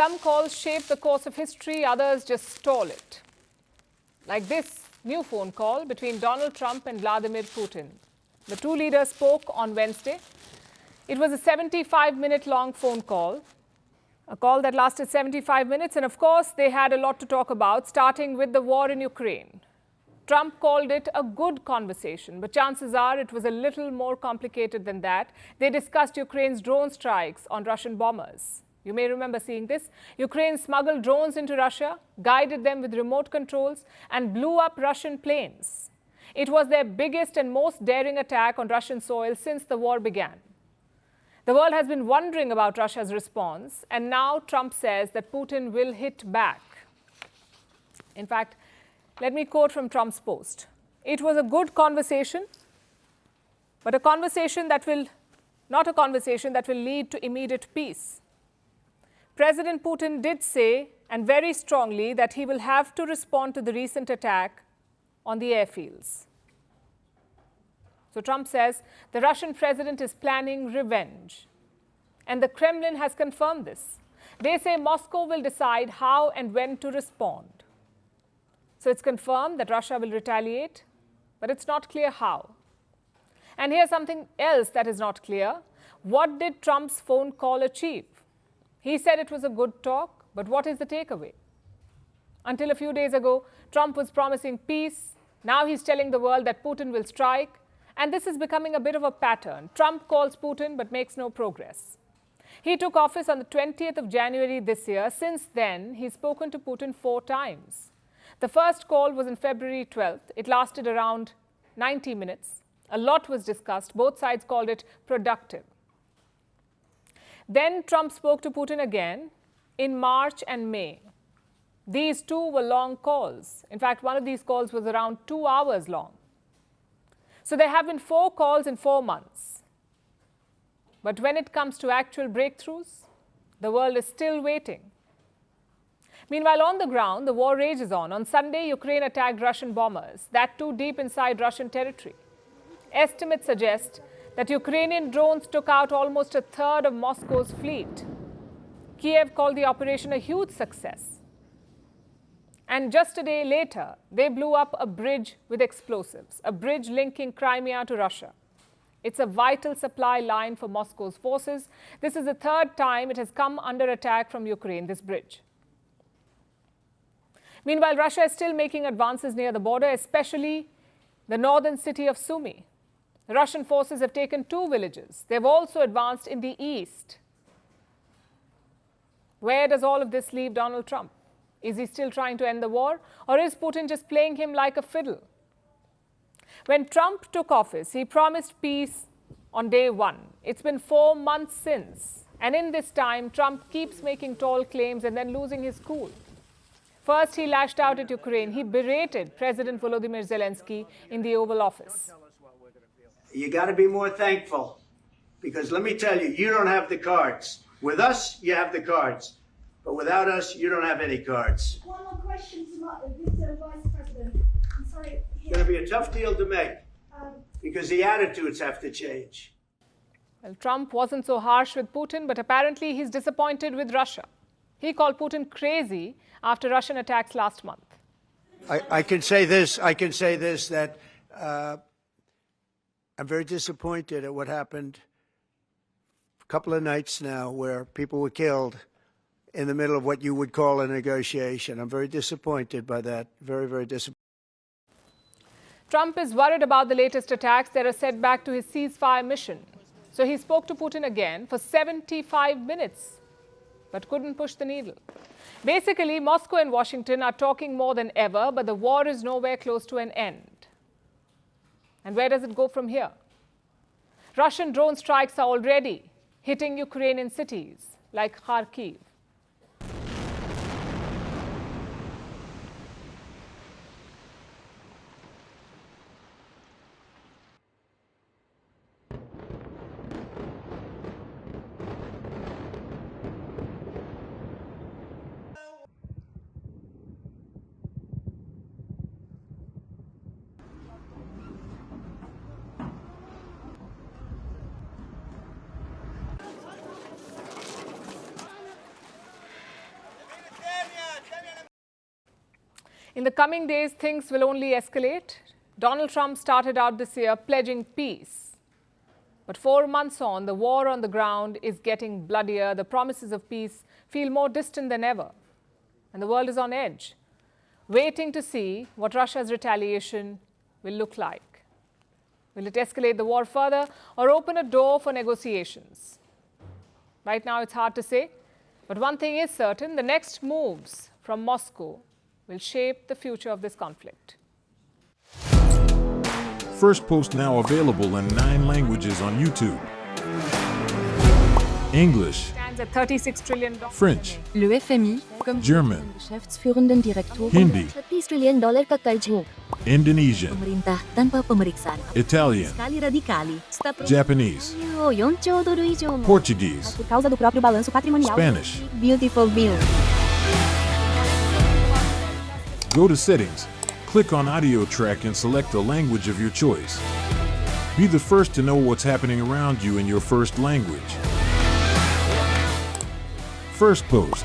Some calls shape the course of history, others just stall it. Like this new phone call between Donald Trump and Vladimir Putin. The two leaders spoke on Wednesday. It was a 75-minute-long phone call, a call that lasted 75 minutes. And of course, they had a lot to talk about, starting with the war in Ukraine. Trump called it a good conversation, but chances are it was a little more complicated than that. They discussed Ukraine's drone strikes on Russian bombers. You may remember seeing this. Ukraine smuggled drones into Russia, guided them with remote controls, and blew up Russian planes. It was their biggest and most daring attack on Russian soil since the war began. The world has been wondering about Russia's response, and now Trump says that Putin will hit back. In fact, let me quote from Trump's post. It was a good conversation, but not a conversation that will lead to immediate peace. President Putin did say, and very strongly, that he will have to respond to the recent attack on the airfields. So Trump says the Russian president is planning revenge. And the Kremlin has confirmed this. They say Moscow will decide how and when to respond. So it's confirmed that Russia will retaliate, but it's not clear how. And here's something else that is not clear. What did Trump's phone call achieve? He said it was a good talk, but what is the takeaway? Until a few days ago, Trump was promising peace. Now he's telling the world that Putin will strike. And this is becoming a bit of a pattern. Trump calls Putin but makes no progress. He took office on the 20th of January this year. Since then, he's spoken to Putin 4 times. The first call was on February 12th. It lasted around 90 minutes. A lot was discussed. Both sides called it productive. Then Trump spoke to Putin again in March and May. These two were long calls. In fact, one of these calls was around 2 hours long. So there have been 4 calls in 4 months. But when it comes to actual breakthroughs, the world is still waiting. Meanwhile, on the ground, the war rages on. On Sunday, Ukraine attacked Russian bombers, that too deep inside Russian territory. Estimates suggest that Ukrainian drones took out almost a third of Moscow's fleet. Kiev called the operation a huge success. And just a day later, they blew up a bridge with explosives, a bridge linking Crimea to Russia. It's a vital supply line for Moscow's forces. This is the 3rd time it has come under attack from Ukraine, this bridge. Meanwhile, Russia is still making advances near the border, especially the northern city of Sumy. Russian forces have taken 2 villages. They've also advanced in the east. Where does all of this leave Donald Trump? Is he still trying to end the war, or is Putin just playing him like a fiddle? When Trump took office, he promised peace on day 1. It's been 4 months since. And in this time, Trump keeps making tall claims and then losing his cool. First, he lashed out at Ukraine. He berated President Volodymyr Zelensky in the Oval Office. You got to be more thankful, because let me tell you, you don't have the cards. With us, you have the cards. But without us, you don't have any cards. One more question to the Vice President. I'm sorry. It's going to be a tough deal to make, because the attitudes have to change. Well, Trump wasn't so harsh with Putin, but apparently he's disappointed with Russia. He called Putin crazy after Russian attacks last month. I can say this, that I'm very disappointed at what happened a couple of nights now, where people were killed in the middle of what you would call a negotiation. I'm very disappointed by that. Very, very disappointed. Trump is worried about the latest attacks. They're a setback to his ceasefire mission. So he spoke to Putin again for 75 minutes, but couldn't push the needle. Basically, Moscow and Washington are talking more than ever, but the war is nowhere close to an end. And where does it go from here? Russian drone strikes are already hitting Ukrainian cities like Kharkiv. In the coming days, things will only escalate. Donald Trump started out this year pledging peace. But 4 months on, the war on the ground is getting bloodier. The promises of peace feel more distant than ever. And the world is on edge, waiting to see what Russia's retaliation will look like. Will it escalate the war further or open a door for negotiations? Right now, it's hard to say. But one thing is certain, the next moves from Moscow will shape the future of this conflict. Firstpost now available in 9 languages on YouTube. English, Stands at $36 trillion. French, Le FMI, comme German, geschäftsführenden Direktor Hindi, $30 trillion ka karjo. Indonesian, Pemerintah tanpa pemeriksaan. Italian, Sekali radikali. Japanese, $4 ijoma. Portuguese, Por causa do próprio balanço patrimonial. Spanish. Beautiful bill. Go to Settings, click on Audio Track and select the language of your choice. Be the first to know what's happening around you in your first language. Firstpost.